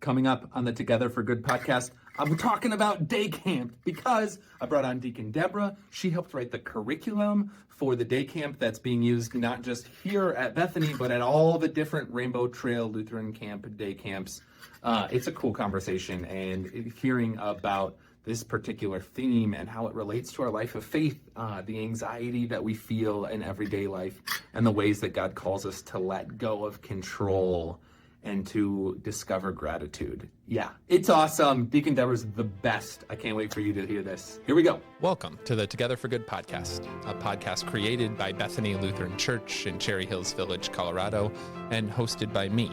Coming up on the Together for Good podcast, I'm talking about day camp because I brought on Deacon Debra. She helped write the curriculum for the day camp that's being used not just here at Bethany, but at all the different Rainbow Trail Lutheran Camp day camps. It's a cool conversation, and hearing about this particular theme and how it relates to our life of faith, the anxiety that we feel in everyday life, and the ways that God calls us to let go of control and to discover gratitude. Yeah, it's awesome. Deacon Debra's the best. I can't wait for you to hear this. Here we go. Welcome to the Together for Good podcast, a podcast created by Bethany Lutheran Church in Cherry Hills Village, Colorado, and hosted by me,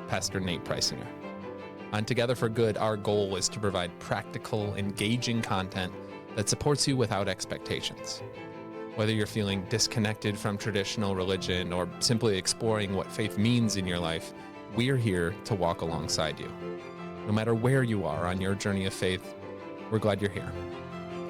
Pastor Nate Preisinger. On Together for Good, our goal is to provide practical, engaging content that supports you without expectations. Whether you're feeling disconnected from traditional religion or simply exploring what faith means in your life, we're here to walk alongside you. No matter where you are on your journey of faith, we're glad you're here.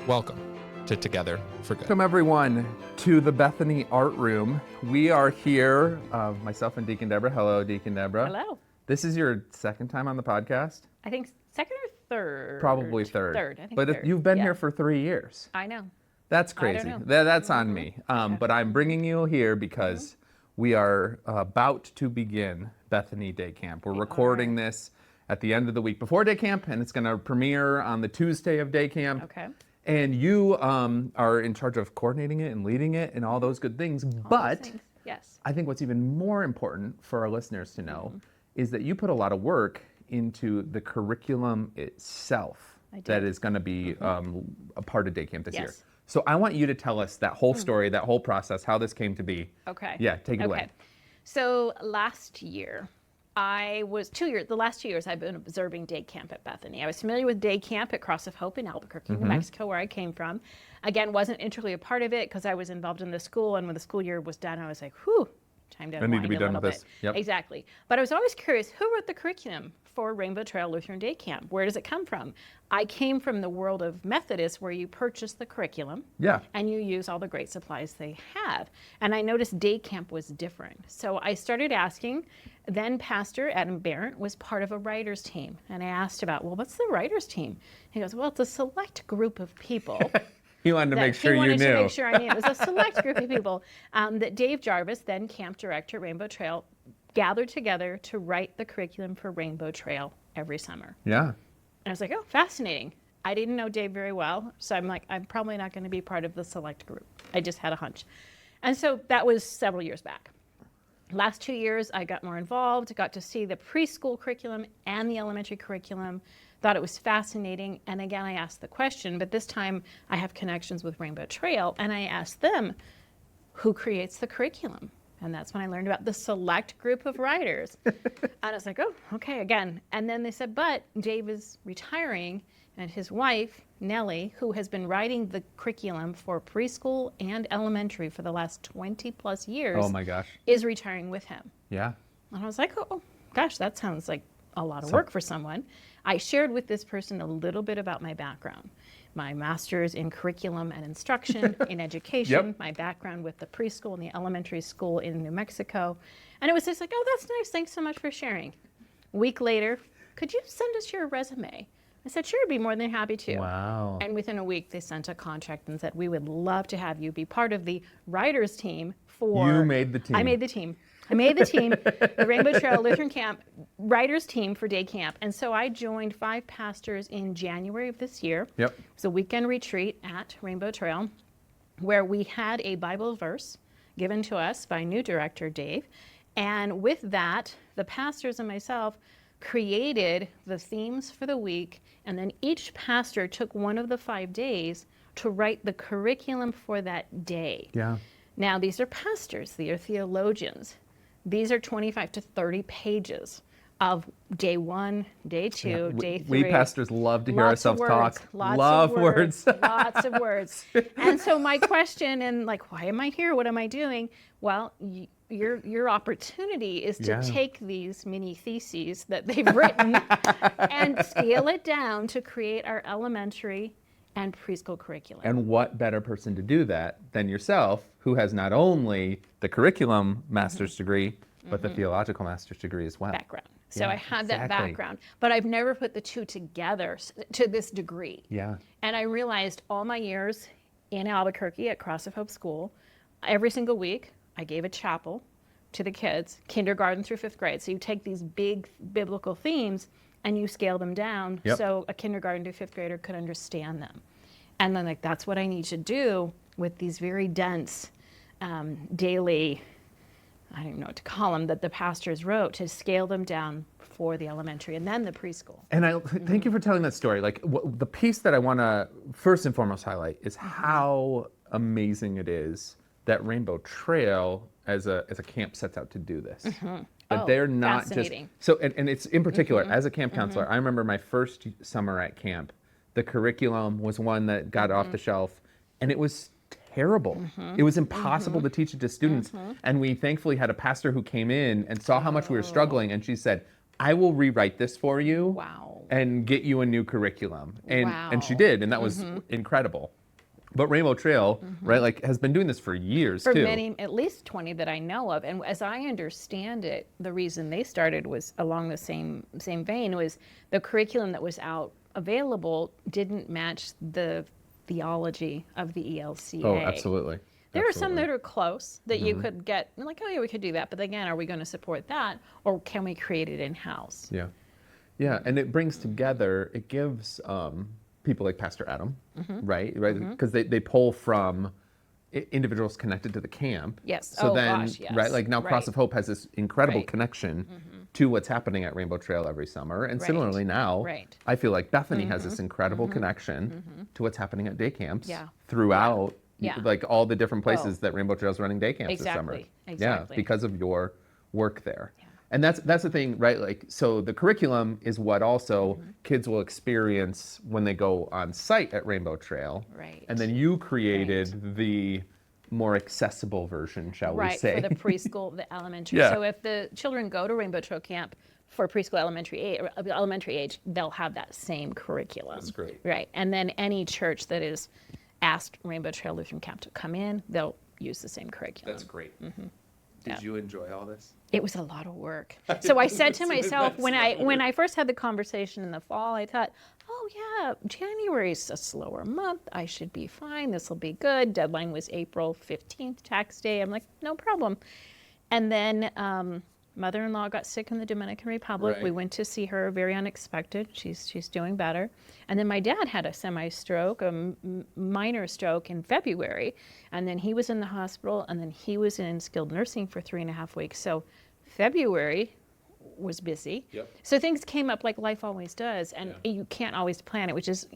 Welcome to Together for Good. Welcome everyone to the Bethany Art Room. We are here, myself and Deacon Debra. Hello, Deacon Debra. Hello. This is your second time on the podcast? I think second or third? Probably third. Third, I think but third. You've been here for 3 years. I know. That's crazy. I don't That's on me. Okay. But I'm bringing you here because we are about to begin Bethany Day Camp. We're recording this at the end of the week before Day Camp, and it's going to premiere on the Tuesday of Day Camp. Okay. And you are in charge of coordinating it and leading it and all those good things. But yes, I think what's even more important for our listeners to know is that you put a lot of work into the curriculum itself that is going to be a part of Day Camp this year. So I want you to tell us that whole story, that whole process, how this came to be. Okay. Yeah, take it away. So last year, the last 2 years I've been observing day camp at Bethany. I was familiar with day camp at Cross of Hope in Albuquerque, New Mexico, where I came from. Again, wasn't integrally a part of it because I was involved in the school, and when the school year was done, I was like, whew, time to unwind I need to be a done little with bit. this. Yep. Exactly. But I was always curious, who wrote the curriculum for Rainbow Trail Lutheran Day Camp? Where does it come from? I came from the world of Methodist, where you purchase the curriculum and you use all the great supplies they have. And I noticed day camp was different. So I started asking. Then Pastor Adam Barrett was part of a writers team. And I asked about, well, what's the writers team? He goes, well, it's a select group of people. He wanted to make sure you knew. He wanted to make sure I knew. It was a select group of people that Dave Jarvis, then camp director at Rainbow Trail, gathered together to write the curriculum for Rainbow Trail every summer. Yeah. And I was like, oh, fascinating. I didn't know Dave very well, so I'm like, I'm probably not going to be part of the select group. I just had a hunch. And so that was several years back. Last 2 years, I got more involved, got to see the preschool curriculum and the elementary curriculum, thought it was fascinating. And again, I asked the question, but this time I have connections with Rainbow Trail, and I asked them, who creates the curriculum? And that's when I learned about the select group of writers. And I was like, oh, okay, again. And then they said, but Dave is retiring, and his wife, Nellie, who has been writing the curriculum for preschool and elementary for the last 20 plus years, oh my gosh, is retiring with him. Yeah. And I was like, oh gosh, that sounds like a lot of work for someone. I shared with this person a little bit about my background. My master's in curriculum and instruction in education, my background with the preschool and the elementary school in New Mexico. And it was just like, oh, that's nice. Thanks so much for sharing. A week later, could you send us your resume? I said, sure, I'd be more than happy to. Wow. And within a week, they sent a contract and said, we would love to have you be part of the writers team for... You made the team. I made the team. The Rainbow Trail Lutheran Camp writers team for day camp. And so I joined 5 pastors in January of this year. Yep. It was a weekend retreat at Rainbow Trail where we had a Bible verse given to us by new director Dave. And with that, the pastors and myself created the themes for the week, and then each pastor took one of the 5 days to write the curriculum for that day. Yeah. Now, these are pastors, they are theologians. These are 25 to 30 pages of day 1, day 2, day 3. We pastors love to hear Lots ourselves of talk. words, Love words. Lots of words. And so my question, and like, why am I here? What am I doing? Well, your opportunity is to take these mini theses that they've written and scale it down to create our elementary and preschool curriculum. And what better person to do that than yourself, who has not only the curriculum master's degree, but the theological master's degree as well. Background. So I had that background, but I've never put the two together to this degree. Yeah. And I realized all my years in Albuquerque at Cross of Hope School, every single week I gave a chapel to the kids, kindergarten through 5th grade. So you take these big biblical themes and you scale them down so a kindergarten to 5th grader could understand them. And then that's what I need to do with these very dense daily, I don't even know what to call them, that the pastors wrote, to scale them down for the elementary and then the preschool. And I thank you for telling that story. Like the piece that I want to first and foremost highlight is how amazing it is that Rainbow Trail as a camp sets out to do this. That they're not just so, and it's in particular as a camp counselor. I remember my first summer at camp, the curriculum was one that got off the shelf, and it was terrible. It was impossible to teach it to students. And we thankfully had a pastor who came in and saw how much we were struggling, and she said, I will rewrite this for you and get you a new curriculum. And she did, and that was incredible. But Rainbow Trail, right, like has been doing this for years for too. Many, at least 20 that I know of. And as I understand it, the reason they started was along the same vein, was the curriculum that was out available didn't match the theology of the ELCA. Oh, absolutely. There are some that are close that you could get, like, oh yeah, we could do that. But again, are we going to support that, or can we create it in-house? Yeah. Yeah, and it brings together, it gives people like Pastor Adam, right? Because they pull from individuals connected to the camp. Yes. So yes. Right, like now Cross of Hope has this incredible connection to what's happening at Rainbow Trail every summer. And similarly now, I feel like Bethany has this incredible connection to what's happening at day camps throughout like all the different places that Rainbow Trail's running day camps this summer. Yeah, because of your work there. Yeah. And that's the thing, right? Like, so the curriculum is what also kids will experience when they go on site at Rainbow Trail. Right. And then you created the more accessible version, shall we say. Right, for the preschool, the elementary. So if the children go to Rainbow Trail Camp for preschool, elementary age, they'll have that same curriculum. That's great. Right. And then any church that is asked Rainbow Trail Lutheran Camp to come in, they'll use the same curriculum. That's great. Did you enjoy all this? It was a lot of work. So I said to myself, when I first had the conversation in the fall, I thought, oh yeah, January's a slower month. I should be fine. This will be good. Deadline was April 15th, tax day. I'm like, no problem. And then mother-in-law got sick in the Dominican Republic. We went to see her, very unexpected. She's doing better. And then my dad had a semi-stroke, a minor stroke in February. And then he was in the hospital, and then he was in skilled nursing for 3.5 weeks. So February was busy. So things came up like life always does. And you can't always plan it, which is,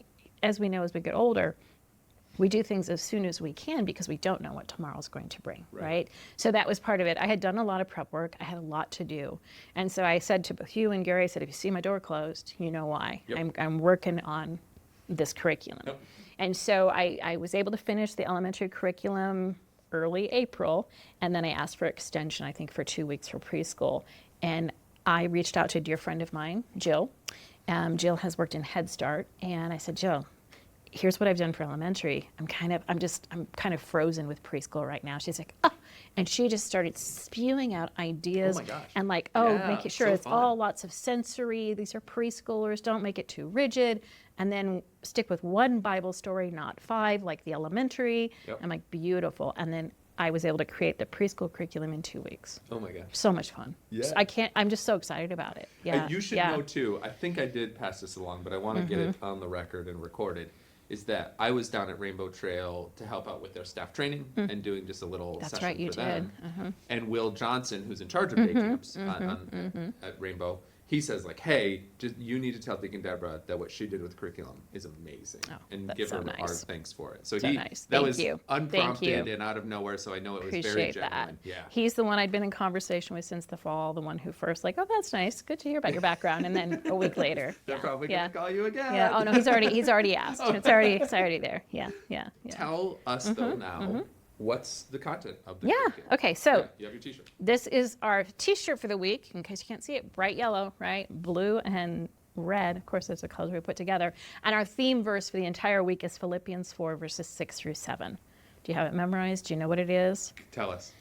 as we know as we get older, we do things as soon as we can because we don't know what tomorrow's going to bring, right? So that was part of it. I had done a lot of prep work. I had a lot to do. And so I said to both you and Gary, I said, if you see my door closed, you know why. I'm working on this curriculum. And so I was able to finish the elementary curriculum early April, and then I asked for extension, I think, for 2 weeks for preschool. And I reached out to a dear friend of mine, Jill. Jill has worked in Head Start, and I said, Jill, here's what I've done for elementary. I'm kind of frozen with preschool right now. She's like, oh, and she just started spewing out ideas and like, making sure it's all lots of sensory. These are preschoolers. Don't make it too rigid. And then stick with one Bible story, not 5, like the elementary. I'm like, beautiful. And then I was able to create the preschool curriculum in 2 weeks. Oh my gosh. So much fun. Yeah. I'm just so excited about it. Yeah. You should know too, I think I did pass this along, but I want to get it on the record and recorded, is that I was down at Rainbow Trail to help out with their staff training and doing just a little session for them. And Will Johnson, who's in charge of day camps at Rainbow, he says like, hey, you need to tell Deacon Debra that what she did with curriculum is amazing, and give her our thanks for it. So that was unprompted and out of nowhere, so I know it was very genuine. Yeah. He's the one I'd been in conversation with since the fall, the one who first like, oh, that's nice, good to hear about your background, and then a week later, they're probably gonna call you again. Yeah. Oh no, he's already asked. It's already there. Yeah. Tell us though now. What's the content of the curriculum? Okay, so you have your t-shirt. This is our t-shirt for the week, in case you can't see it, bright yellow, right? Blue and red, of course, those are the colors we put together. And our theme verse for the entire week is Philippians 4, verses 6 through 7. Do you have it memorized? Do you know what it is? Tell us.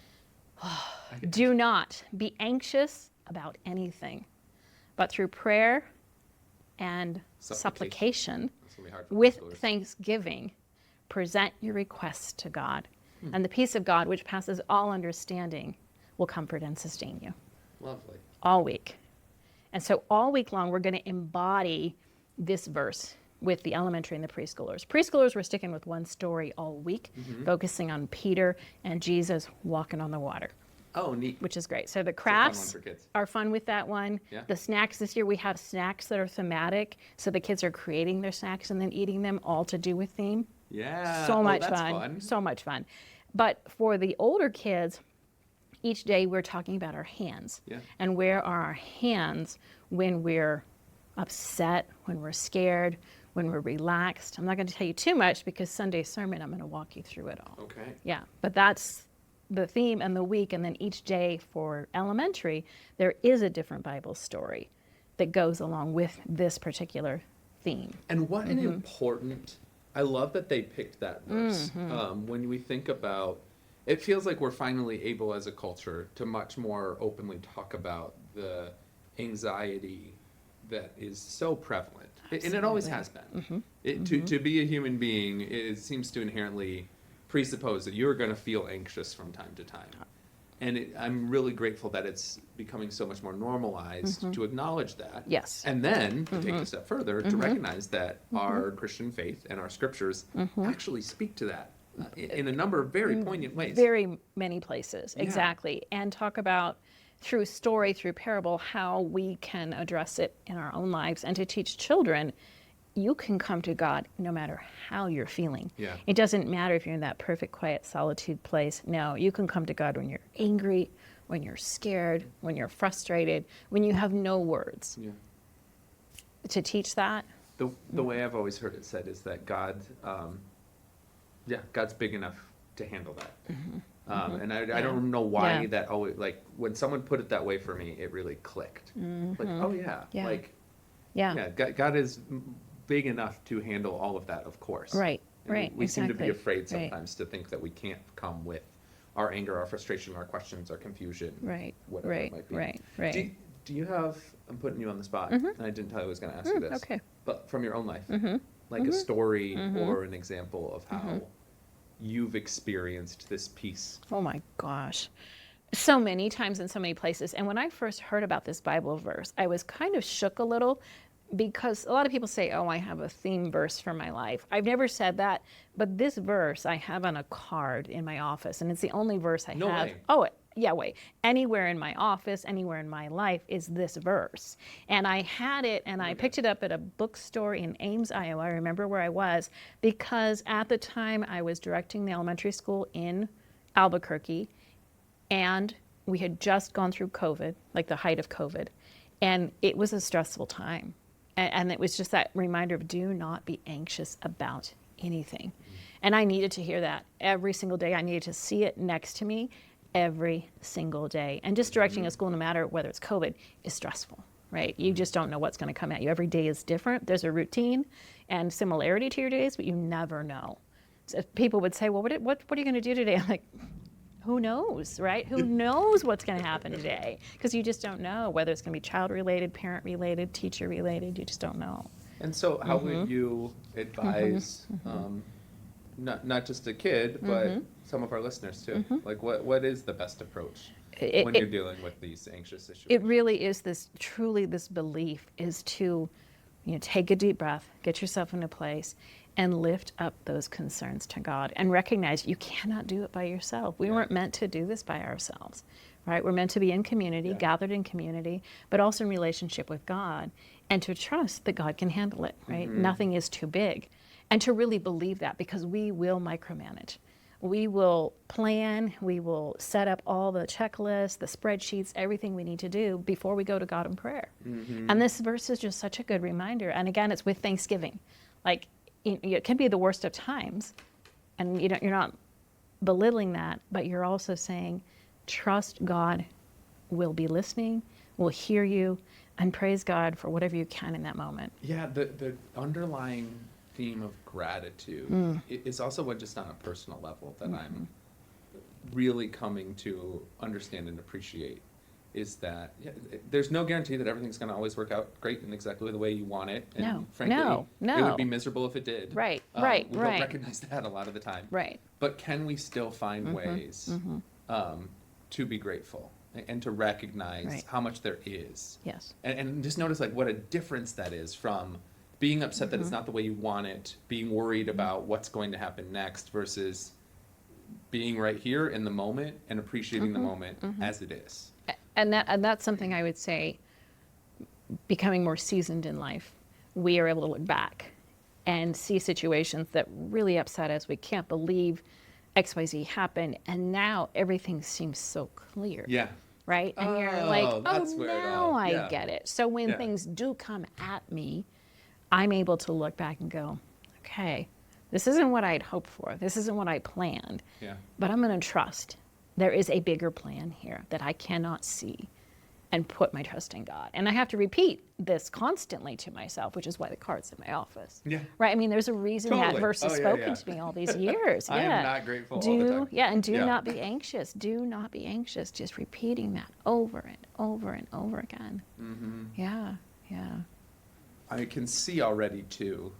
Do not be anxious about anything, but through prayer and supplication That's gonna be hard for with preschoolers. thanksgiving, present your requests to God. And the peace of God, which passes all understanding, will comfort and sustain you Lovely. all week. And so all week long, we're going to embody this verse with the elementary and the preschoolers. Preschoolers, we're sticking with one story all week, focusing on Peter and Jesus walking on the water, Oh, neat. which is great. So the fun one crafts for kids. are fun with that one. Yeah. The snacks this year, we have snacks that are thematic. So the kids are creating their snacks and then eating them, all to do with theme. Yeah. So Oh, much that's fun. So much fun. But for the older kids, each day we're talking about our hands. Yeah. And where are our hands when we're upset, when we're scared, when we're relaxed. I'm not going to tell you too much because Sunday's sermon, I'm going to walk you through it all. Okay. Yeah, but that's the theme and the week. And then each day for elementary, there is a different Bible story that goes along with this particular theme. And what an important, I love that they picked that verse. When we think about, it feels like we're finally able as a culture to much more openly talk about the anxiety that is so prevalent. And it always has been. To be a human being, it seems to inherently presuppose that you're going to feel anxious from time to time. And I'm really grateful that it's becoming so much more normalized to acknowledge that. Yes. And then, to take it a step further, to recognize that our Christian faith and our scriptures actually speak to that in a number of very poignant ways. Very many places, Yeah. exactly. And talk about through story, through parable, how we can address it in our own lives and to teach children, you can come to God no matter how you're feeling. Yeah. It doesn't matter if you're in that perfect, quiet, solitude place. No, you can come to God when you're angry, when you're scared, when you're frustrated, when you have no words. Yeah. To teach that, The way I've always heard it said is that God, God's big enough to handle that. And I don't know why Yeah. that always, like, when someone put it that way for me, it really clicked. Like, oh yeah, Yeah. like, yeah. God is big enough to handle all of that, of course. Right, And right, We seem to be exactly. afraid Right. sometimes to think that we can't come with our anger, our frustration, our questions, our confusion, Right, whatever it right, might be. right, right. Do you have, I'm putting you on the spot, and I didn't tell you I was going to ask you this, okay. but from your own life, like a story or an example of how you've experienced this peace. Oh my gosh. So many times in so many places. And when I first heard about this Bible verse, I was kind of shook a little because a lot of people say, oh, I have a theme verse for my life. I've never said that, but this verse I have on a card in my office, and it's the only verse I No have. way. Oh, yeah, wait. Anywhere in my office, anywhere in my life is this verse. And I had it, and I picked it up at a bookstore in Ames, Iowa. I remember where I was, because at the time I was directing the elementary school in Albuquerque, and we had just gone through COVID, like the height of COVID, and it was a stressful time. And it was just that reminder of do not be anxious about anything. And I needed to hear that every single day. I needed to see it next to me every single day. And just directing a school, no matter whether it's COVID, is stressful, right? You just don't know what's going to come at you. Every day is different. There's a routine and similarity to your days, but you never know. So people would say, well, what are you going to do today? I'm like, who knows, right? Who knows what's going to happen today? Because you just don't know whether it's going to be child-related, parent-related, teacher-related. You just don't know. And so how would you advise, not just a kid, but some of our listeners too? Like what is the best approach when you're dealing with these anxious situations? It really is truly this belief is to, take a deep breath, get yourself into place, and lift up those concerns to God and recognize you cannot do it by yourself. We weren't meant to do this by ourselves, right? We're meant to be in community, gathered in community, but also in relationship with God, and to trust that God can handle it, right? Nothing is too big. And to really believe that, because we will micromanage. We will plan, we will set up all the checklists, the spreadsheets, everything we need to do before we go to God in prayer. And this verse is just such a good reminder. And again, it's with thanksgiving. Like, it can be the worst of times, and you're not belittling that, but you're also saying, trust God will be listening, will hear you, and praise God for whatever you can in that moment. Yeah, the underlying theme of gratitude is also what, just on a personal level, that I'm really coming to understand and appreciate is that there's no guarantee that everything's going to always work out great and exactly the way you want it. And No, frankly, no. it would be miserable if it did. Right, We right. don't recognize that a lot of the time. Right. But can we still find ways to be grateful and to recognize how much there is? Yes. And just notice like what a difference that is from being upset that it's not the way you want it, being worried about what's going to happen next versus being right here in the moment and appreciating the moment as it is. And that's something I would say, becoming more seasoned in life, we are able to look back and see situations that really upset us. We can't believe XYZ happened, and now everything seems so clear. Yeah. Right? And you're like, that's where it now all- I yeah. get it. So when Yeah. things do come at me, I'm able to look back and go, okay, this isn't what I'd hoped for. This isn't what I planned. Yeah. But I'm going to trust there is a bigger plan here that I cannot see, and put my trust in God. And I have to repeat this constantly to myself, which is why the card's in my office. Yeah. Right? I mean, there's a reason that Totally. verse has Oh, yeah, spoken yeah. to me all these years. I am Yeah. not grateful all the time. Yeah, and do Yeah. not be anxious. Do not be anxious. Just repeating that over and over and over again. Yeah, yeah. I can see already too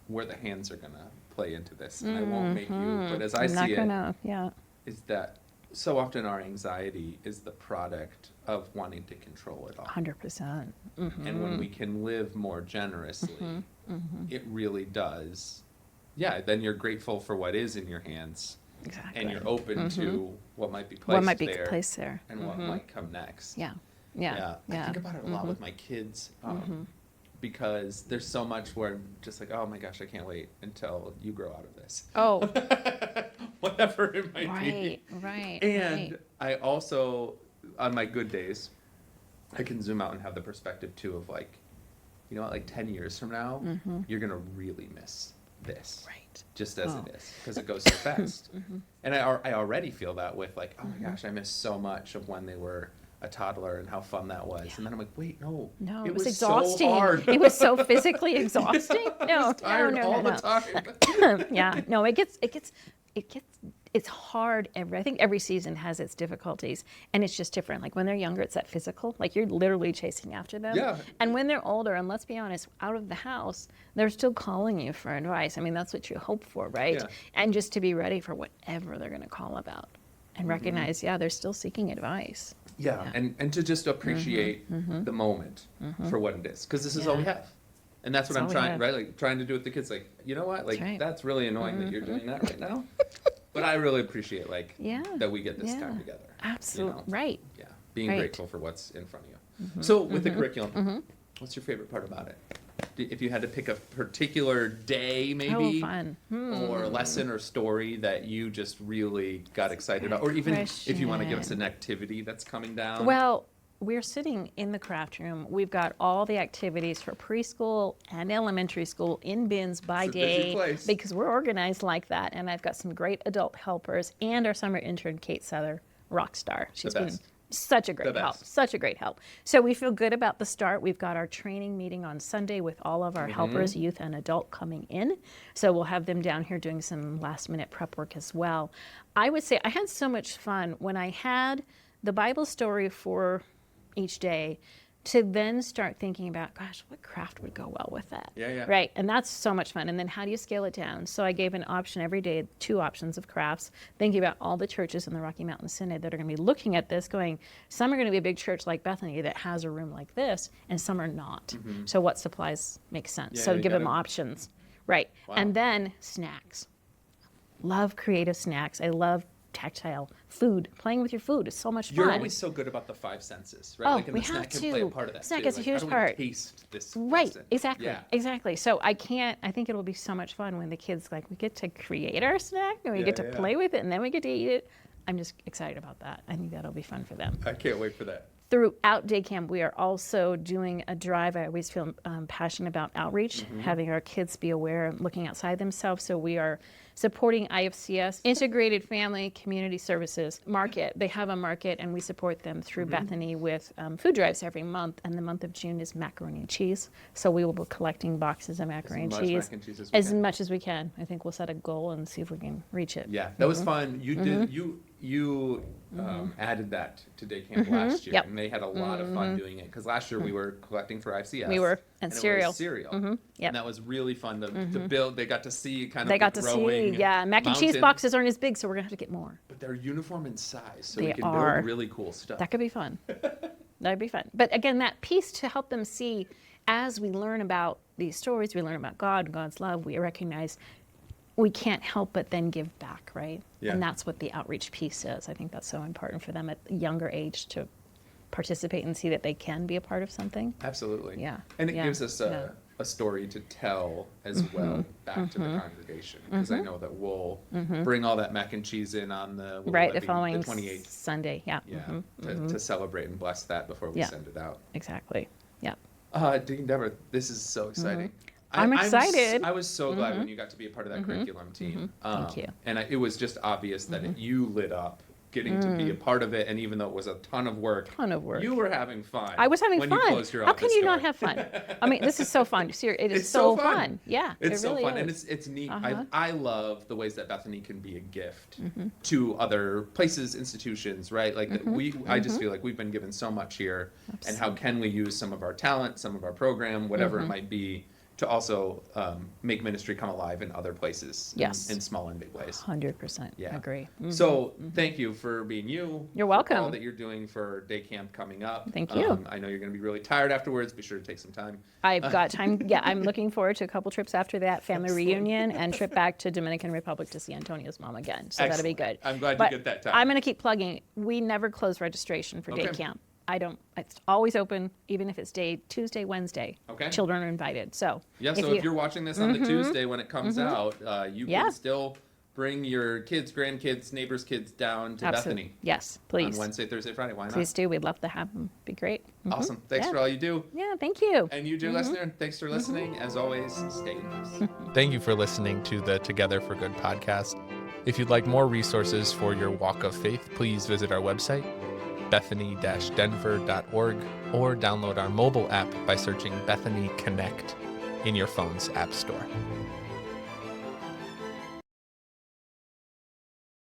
where the hands are going to play into this, and I won't make you, but as I I'm not see gonna, yeah. is that so often our anxiety is the product of wanting to control it all. 100%. And when we can live more generously, it really does. Yeah, then you're grateful for what is in your hands, Exactly. and you're open to what might be placed What might be there placed there. and what might come next. Yeah, yeah, I think about it a lot with my kids because there's so much where I'm just like, oh my gosh, I can't wait until you grow out of this. Oh, Whatever it might right, be. right. And right. I also, on my good days, I can zoom out and have the perspective too of like, you know what, like 10 years from now, you're going to really miss this. Right. Just as Oh. it is, because it goes so fast. And I already feel that with like, oh my gosh, I miss so much of when they were a toddler and how fun that was. And then I'm like, wait, no. No, it was exhausting. So hard. It was so physically exhausting. I was tired all the time. Yeah, no, it's hard. I think every season has its difficulties, and it's just different. Like when they're younger, it's that physical, like you're literally chasing after them. Yeah. And when they're older, and let's be honest, out of the house, they're still calling you for advice. I mean, that's what you hope for, right? Yeah. And just to be ready for whatever they're going to call about, and recognize, they're still seeking advice. Yeah, and to just appreciate the moment for what it is, because this is all we have. And that's what I'm all we trying, have. right? Like trying to do with the kids, like, you know what? Like, right. that's really annoying that you're doing that right now. But I really appreciate, like, that we get this time together. Absolutely. You know? Right. Yeah, being Right. grateful for what's in front of you. So with the curriculum, what's your favorite part about it? If you had to pick a particular day, maybe, fun. or lesson or story that you just really got excited about, or even if you want to give us an activity that's coming down. Well, we're sitting in the craft room. We've got all the activities for preschool and elementary school in bins by It's a busy day place. because we're organized like that. And I've got some great adult helpers and our summer intern, Kate Souther, rock star. She's been best. such a great The help, best. such a great help. So we feel good about the start. We've got our training meeting on Sunday with all of our helpers, youth and adult, coming in. So we'll have them down here doing some last minute prep work as well. I would say I had so much fun when I had the Bible story for each day to then start thinking about, gosh, what craft would go well with that? Yeah. Right, and that's so much fun. And then how do you scale it down? So I gave an option every day, 2 options of crafts, thinking about all the churches in the Rocky Mountain Synod that are going to be looking at this, going, some are going to be a big church like Bethany that has a room like this, and some are not. So what supplies make sense? Yeah, So you give them gotta- options. Right, Wow. and then snacks. Love creative snacks. I love tactile food. Playing with your food is so much fun. You're always so good about the 5 senses, right? Oh, like, and we the snack have can play a to. part of that Snack too. is a Like, huge how do we part. taste this Right, lesson? exactly, Yeah. exactly. So I think it'll be so much fun when the kids, like, we get to create our snack and we Yeah, get to yeah. play with it and then we get to eat it. I'm just excited about that. I think that'll be fun for them. I can't wait for that. Throughout day camp, we are also doing a drive. I always feel passionate about outreach, having our kids be aware and looking outside themselves. So we are supporting IFCS, Integrated Family Community Services Market. They have a market, and we support them through Bethany with food drives every month. And the month of June is macaroni and cheese. So we will be collecting boxes of macaroni and cheese as much as we can. I think we'll set a goal and see if we can reach it. Yeah, that was fun. You did you added that to Day Camp last year, and they had a lot of fun doing it because last year we were collecting for IFCS. We were, and cereal. It was cereal. Yep. And that was really fun to build. They got to see kind of They got the to growing see, mac and cheese mountain. boxes aren't as big, so we're gonna have to get more. But they're uniform in size, so They we can are. build really cool stuff. That could be fun. That'd be fun. But again, that piece to help them see, as we learn about these stories, we learn about God, God's love, we recognize we can't help but then give back, right? Yeah. And that's what the outreach piece is. I think that's so important for them at a younger age to participate and see that they can be a part of something. Absolutely. Yeah. And it Yeah. gives us a story to tell as well back to the congregation, because I know that we'll bring all that mac and cheese in on the The following the 28th. Sunday. Yeah. To celebrate and bless that before we Yeah. send it out. Exactly. Yeah. Deacon Debra, this is so exciting. I'm excited. I was so glad when you got to be a part of that curriculum team. Thank you. And it was just obvious that you lit up getting to be a part of it, and even though it was a ton of work, you were having fun. I was having when fun. You closed your How can office you not door. have fun? I mean, this is so fun. It is It's so so fun. Yeah, It's it so really fun, is. and it's neat. I love the ways that Bethany can be a gift to other places, institutions, right? Like I just feel like we've been given so much here, and how can we use some of our talent, some of our program, whatever it might be, to also make ministry come alive in other places, Yes. in small and big ways. 100% Yeah. agree. So thank you for being you. You're for welcome. all that you're doing for Day Camp coming up. Thank you. I know you're going to be really tired afterwards. Be sure to take some time. I've got time. Yeah, I'm looking forward to a couple trips after that, family reunion, and trip back to Dominican Republic to see Antonio's mom again. So that'll be good. I'm glad But you get that time. I'm going to keep plugging. We never close registration for day Okay. camp. It's always open, even if it's Tuesday, Wednesday. Okay. Children are invited. So Yeah, so if you're watching this on the Tuesday when it comes out, you Yeah. can still bring your kids, grandkids, neighbors' kids down to Absolutely. Bethany Yes, please. on Wednesday, Thursday, Friday. Why not? Please do. We'd love to have them. Be great. Awesome. Thanks Yeah. for all you do. Yeah, thank you. And you, dear listener, thanks for listening. As always, stay in peace. Thank you for listening to the Together for Good podcast. If you'd like more resources for your walk of faith, please visit our website, bethany-denver.org, or download our mobile app by searching Bethany Connect in your phone's app store.